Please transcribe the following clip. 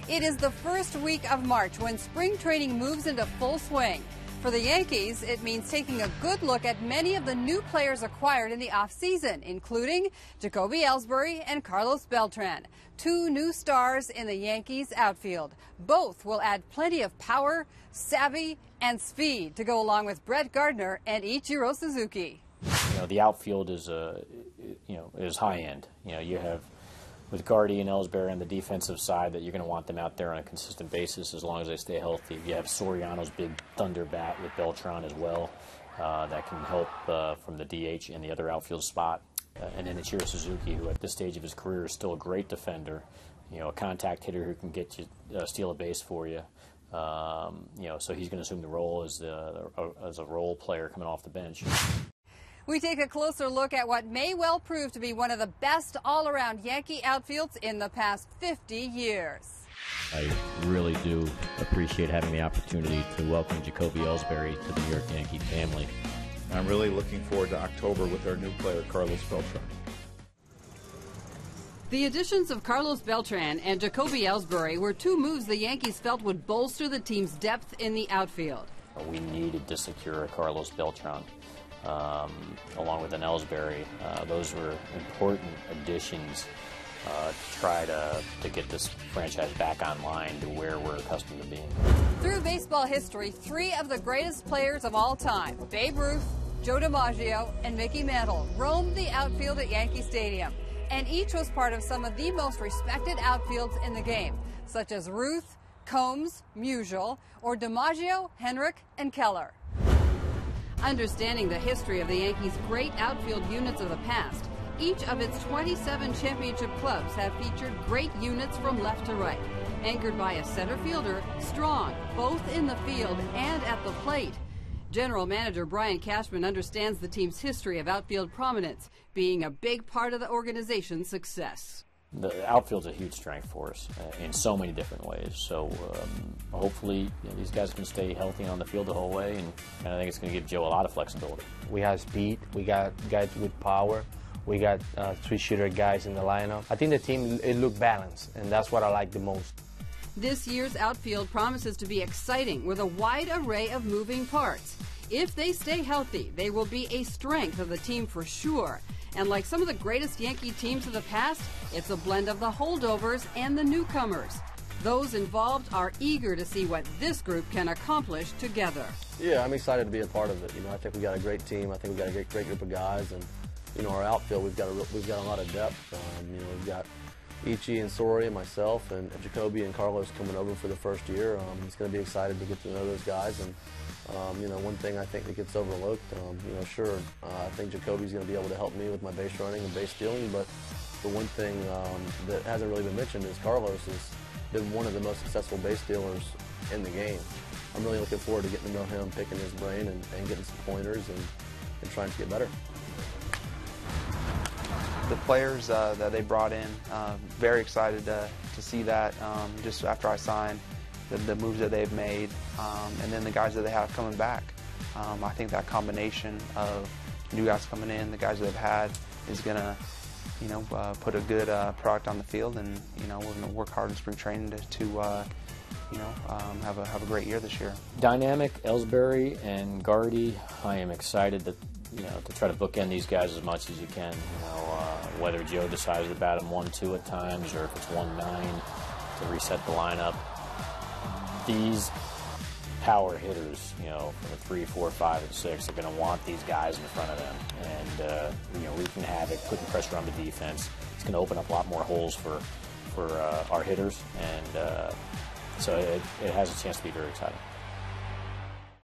It is the first week of March when spring training moves into full swing. For the Yankees, it means taking a good look at many of the new players acquired in the offseason, including Jacoby Ellsbury and Carlos Beltran, two new stars in the Yankees outfield. Both will add plenty of power, savvy, and speed to go along with Brett Gardner and Ichiro Suzuki. The outfield is is high end. You have with Gardy and Ellsbury on the defensive side that you're going to want them out there on a consistent basis as long as they stay healthy. You have Soriano's big thunder bat with Beltran as well that can help from the DH and the other outfield spot. And then Ichiro Suzuki, who at this stage of his career is still a great defender, a contact hitter who can get you steal a base for you. So he's going to assume the role as a role player coming off the bench. We take a closer look at what may well prove to be one of the best all-around Yankee outfields in the past 50 years. I really do appreciate having the opportunity to welcome Jacoby Ellsbury to the New York Yankee family. I'm really looking forward to October with our new player, Carlos Beltran. The additions of Carlos Beltran and Jacoby Ellsbury were two moves the Yankees felt would bolster the team's depth in the outfield. We needed to secure a Carlos Beltran. Along with an Ellsbury. Those were important additions to try to get this franchise back online to where we're accustomed to being. Through baseball history, three of the greatest players of all time, Babe Ruth, Joe DiMaggio, and Mickey Mantle, roamed the outfield at Yankee Stadium. And each was part of some of the most respected outfields in the game, such as Ruth, Combs, Musial, or DiMaggio, Henrik, and Keller. Understanding the history of the Yankees' great outfield units of the past, each of its 27 championship clubs have featured great units from left to right, anchored by a center fielder, strong both in the field and at the plate. General Manager Brian Cashman understands the team's history of outfield prominence, being a big part of the organization's success. The outfield's a huge strength for us in so many different ways. So hopefully these guys can stay healthy on the field the whole way, and I think it's going to give Joe a lot of flexibility. We have speed. We got guys with power. We got three-shooter guys in the lineup. I think the team, it looked balanced, and that's what I like the most. This year's outfield promises to be exciting with a wide array of moving parts. If they stay healthy, they will be a strength of the team for sure. And like some of the greatest Yankee teams of the past, it's a blend of the holdovers and the newcomers. Those involved are eager to see what this group can accomplish together. Yeah, I'm excited to be a part of it. I think we got a great team. I think we got a great group of guys, and our outfield, we've got a lot of depth. We've got Ichi and Sori and myself and Jacoby and Carlos coming over for the first year. It's going to be excited to get to know those guys. And one thing I think that gets overlooked, I think Jacoby's going to be able to help me with my base running and base stealing, but the one thing that hasn't really been mentioned is Carlos has been one of the most successful base stealers in the game. I'm really looking forward to getting to know him, picking his brain, and getting some pointers and trying to get better. The players that they brought in, very excited to see that just after I signed. The moves that they've made, and then the guys that they have coming back. I think that combination of new guys coming in, the guys that they've had, is going to, put a good product on the field, and we're going to work hard in spring training to have a great year this year. Dynamic Ellsbury and Gardy. I am excited to try to bookend these guys as much as you can. Whether Joe decides to bat them 1-2 at times, or if it's 1-9 to reset the lineup. These power hitters, from the 3, 4, 5, and 6, are going to want these guys in front of them, and wreaking havoc, putting pressure on the defense. It's going to open up a lot more holes for our hitters, and so it has a chance to be very exciting.